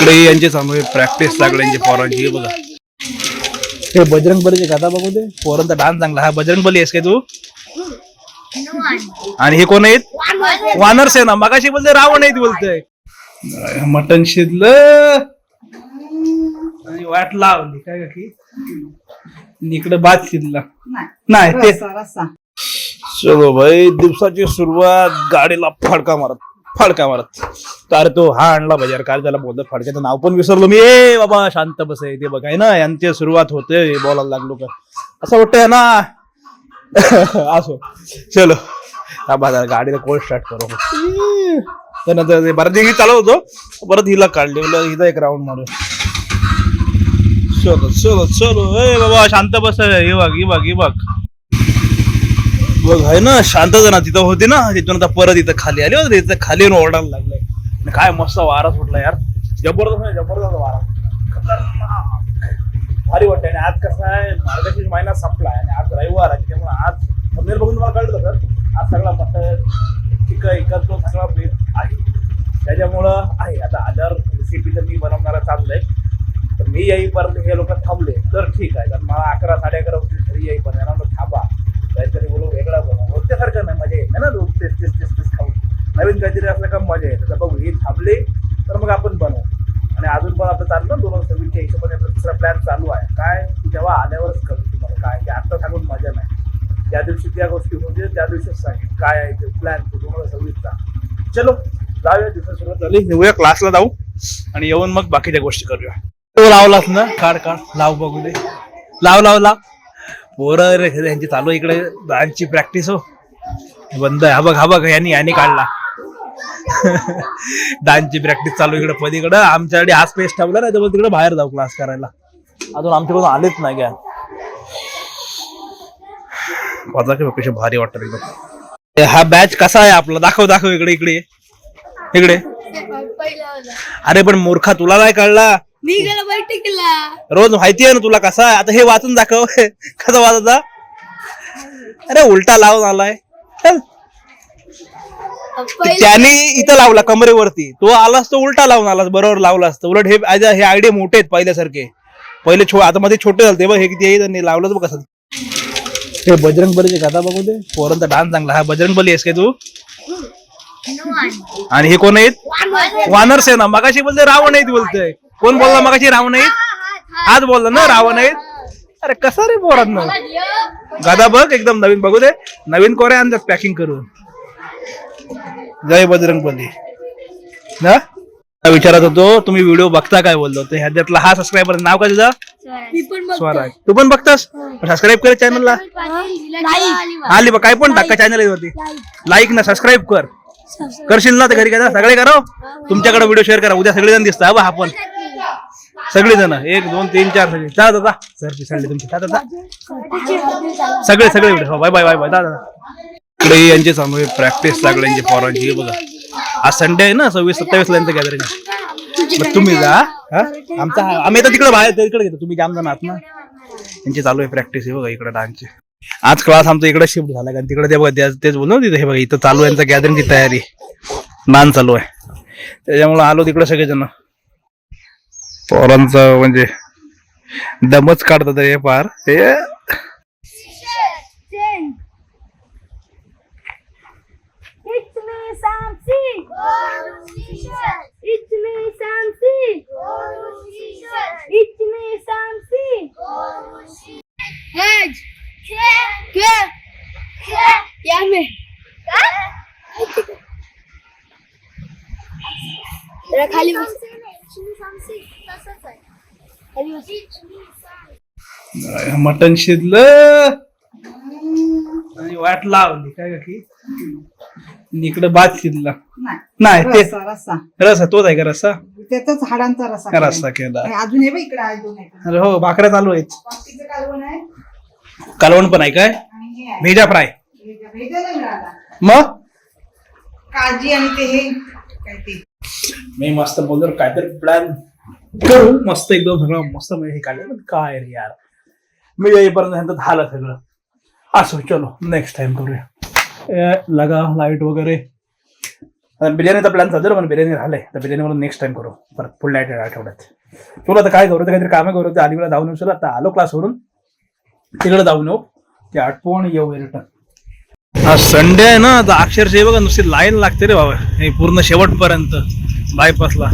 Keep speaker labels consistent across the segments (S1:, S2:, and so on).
S1: इकडे यांचे चालू आहे प्रॅक्टिस सगळ्यांची पोरांची. हे बघा हे बजरंग बलीचे गाता बघू दे. पोरांचा डान्स चांगला. हा बजरंग बली आहेस काय तू? आणि हे कोण आहेत? वानर सेना. मगाशी बोलते रावण आहेत बोलतोय. मटण शिजलं आणि वाट लावली काय का की इकडे भात शिजला नाही ते. चलो भाई दिवसाची सुरुवात गाडीला फडका मारत तर तो हा आणला बाजार. काय त्याला बोलतो फडक्याचं नाव पण विसरलो मी. ए बाबा शांत बस आहे ते बघाय ना. यांची सुरुवात होते बोलायला लागलो का असं वाटतंय ना. असो चलो बाजार गाडीला कोल्ड स्टार्ट करू. त्यानंतर बऱ्याच चालवतो परत हिला काढली. हिला एक राऊंड मारू. चलो चलो चलो. ए बाबा शांत बस. हे बघ बघ आहे ना शांत ना. तिथं होती ना तिथून आता परत इथं खाली आली होती. तिथं खाली येऊन ओरडायला लागलाय. काय मस्त वारा सुटला यार. जबरदस्त वारा. भारी वाटतंय. आणि आज कसं आहे मार्गशीर्ष महिना संपलाय आणि आज रविवार आहे त्यामुळे आज थंबनेल बघून मला कळलं तर आज सगळा मटण चिकन तो सगळा बेत आहे. त्याच्यामुळं आहे आता आल्यावर रेसिपी तर मी बनवणारा चाललंय. तर मी येईपर्यंत हे लोक थांबले तर ठीक आहे. कारण मला 11 साडे 11 होती घरी येईपर्यंत थांबा काहीतरी बोलू वेगळा बनव. रोजच्यासारखं नाही मजा येत ना. रोज तेच खाऊन नवीन काहीतरी असलं का मजा येते. तर बघू हे थांबले तर मग आपण बनवू. आणि अजून पण आता चालू ना 2026च्या हिशोबाने दुसरा प्लॅन चालू आहे. काय जेव्हा आल्यावरच कळू तुम्हाला काय की आता सांगून मजा नाही. ज्या दिवशी त्या गोष्टी होते त्या दिवशीच सांगेल काय आहे ते प्लॅन 2026चा. चलो जाऊया. दिवसा सुरुवात झाली. येऊया क्लासला जाऊ आणि येऊन मग बाकीच्या गोष्टी करूया. तो लावलास ना. काढ लाव बघू दे. लाव पोरं यांची चालू इकडे डान्सची प्रॅक्टिस. हो बंद आहे. हा बघ यांनी काढला. डान्सची प्रॅक्टिस चालू इकडे पलीकडं. आमच्याकडे आज पेस ठेवला नाही तर तिकडे बाहेर जाऊ क्लास करायला. अजून आमच्याकडून आलेच नाही घ्या. कशी भारी वाटत एकदम. हा बॅच कसा आहे आपला दाखव इकडे. अरे पण मूर्खा तुला काय कळला. रोज माहिती आहे ना तुला कसा आहे. आता हे वाचून दाखव. कसा वाचायचा. अरे उलटा लावून आलाय. त्याने इथं लावला कमरेवरती. तो आलास तो उलटा लावून आलास. बरोबर लावला असतं. उलट हे आयडिया मोठे आहेत पहिल्यासारखे. पहिले आता मध्ये छोटे झाले बघ. हे किती त्यांनी लावलं बघ कसं. हे बजरंग बलीचे गाता बघू दे. पोरांचा डान्स चांगला. हा बजरंग बली आहेस काय तू? आणि हे कोण आहेत? वानर सेना. मगाशी बोलते रावण आहेत बोलतोय. कोण बोलला मगाशी रावण आहेत? आज बोलला ना रावण आहेत. अरे कसा रे पोरांना गादा बघ एकदम नवीन. बघू दे नवीन कोऱ्या आणतात पॅकिंग करून. जय बजरंग बली ना. विचारत होतो तुम्ही व्हिडिओ बघता काय बोललो तर ह्याच्यातला हा सबस्क्रायबर नाव काय तुझं? स्वराज. तू पण बघतास? सबस्क्राईब कर चॅनलला. आली बघ काय पण टाका चॅनल वरती. लाईक ना सबस्क्राईब करशील ना तर घरी काय सगळे करा. तुमच्याकडे व्हिडिओ शेअर करा. उद्या सगळेजण दिसतात बा. आपण सगळेजण 1 2 3 4 सगळे तुमचे सगळे व्हिडिओ. बाय दादा. इकडे यांचे चालू आहे प्रॅक्टिस सगळ्यांची पोरांची. हे बघा आज संडे आहे ना. 26-27 ला यांचं गॅदरिंग. तुम्ही जा. आम्ही आता तिकडे बाहेर तिकडे घेतो. तुम्ही जाम जण आहात ना. यांची चालू आहे प्रॅक्टिस. हे बघा इकडे डान्सची. आज क्लास आमचा इकडे शिफ्ट झाला कारण तिकडे ते बघा तेच बोललो तिथे. हे बघा इथं चालू आहे यांचं गॅदरिंगची तयारी. डान्स चालू आहे त्याच्यामुळे आलो तिकडे सगळेजण. पोरांचं म्हणजे दमच काढतात हे पार. हे
S2: खाली
S1: मटण शिजलं आणि वाट लावली काय का की इकडे भात शिजला नाही. ते रस्सा तोच आहे का रस्सा.
S3: त्याचाच हाडांचा
S1: रस्सा केला.
S3: अजून हे इकडे आहे 2 आहेत.
S1: अरे हो भाकऱ्या चालू आहेत.
S3: कालवण आहे.
S1: कालवण पण आहे काय. भेजा फ्राय मग
S3: काळजी आणि ते हे काय ते
S1: मी मस्त बोलतो काहीतरी प्लॅन करू. मस्त एकदम सगळं मस्त हे काढलं काय रे यार. मी येईपर्यंत झालं सगळं. असो चलो नेक्स्ट टाइम करूया. लगा लाईट वगैरे आता बिर्याणीचा प्लॅन चालू पण बिर्याणी राहिले तर बिर्याणी मला नेक्स्ट टाइम करू परत पुढल्या आठवड्यात. तुला आता काय करू काहीतरी कामं करू ते अलीकडे जाऊन येऊ. आता आलो क्लासवरून तिकडे जाऊन येऊ ते आठवण येऊ रिटर्न. आज संडे आहे ना तर अक्षरशः बघा नुसती लाईन लागते रे बाबा हे पूर्ण शेवटपर्यंत बायपासला.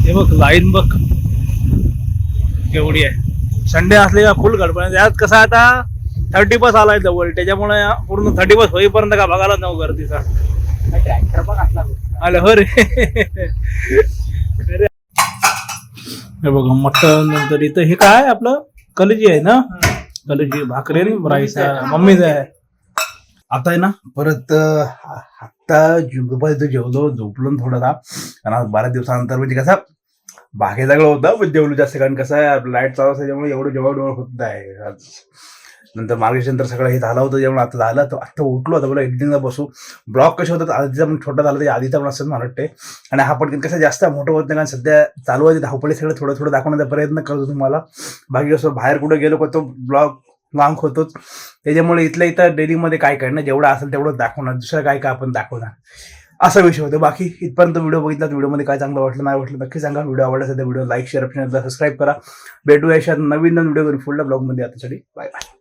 S1: हे बघ लाईन बघ केवढी आहे. संडे असले का फुल गडबड. यात कसं आता 30 बस आलाय जवळ त्याच्यामुळे पूर्ण 30 बस होईपर्यंत का बघायला नव्ह गर्दीचा
S3: ट्रॅक्टर पण असला
S1: आलं हो रे. हे बघ मटन नंतर इथं हे काय आपलं कलजी आहे ना कलजी भाकरी राईस मम्मीच आहे. आता आहे ना परत आत्ता दुपारी जेवलो झोपलो थोडासा कारण आज 12 दिवसानंतर म्हणजे कसं बाकी सगळं होतं पण जेवलो जास्त कारण कसं आहे लाईट चालू असतं त्यामुळे एवढं जेवण होत आहे. आज नंतर मार्गदर्शन सगळं हे झालं होतं जेवण आता झालं तर आत्ता उठलो होतं बोला एडिटिंगला बसू. ब्लॉग कसे होतात आधीचा पण छोटा झाला ते आधीचा पण असं मला वाटते आणि हा पटकन कसं जास्त मोठं होत नाही कारण सध्या चालू आहे धावपळी सगळं थोडं थोडं दाखवण्याचा प्रयत्न करतो तुम्हाला. बाकी कसं बाहेर कुठे गेलो का तो ब्लॉग लॉंग होतोच त्याच्यामुळे इथल्या इथं डेलीमध्ये काय करणार जेवढं असेल तेवढं दाखवणार दुसरं काय काय आपण दाखवणार असा विषय होतो. बाकी इथपर्यंत व्हिडिओ बघितला तर व्हिडिओमध्ये काय चांगलं वाटलं नाही वाटलं नक्की सांगा. व्हिडिओ आवडला असेल तर व्हिडिओ लाईक शेअर चॅनलला सबस्क्राईब करा. भेटूया अशा नवीन व्हिडिओ करून पुढल्या ब्लॉगमध्ये. आतासाठी बाय बाय.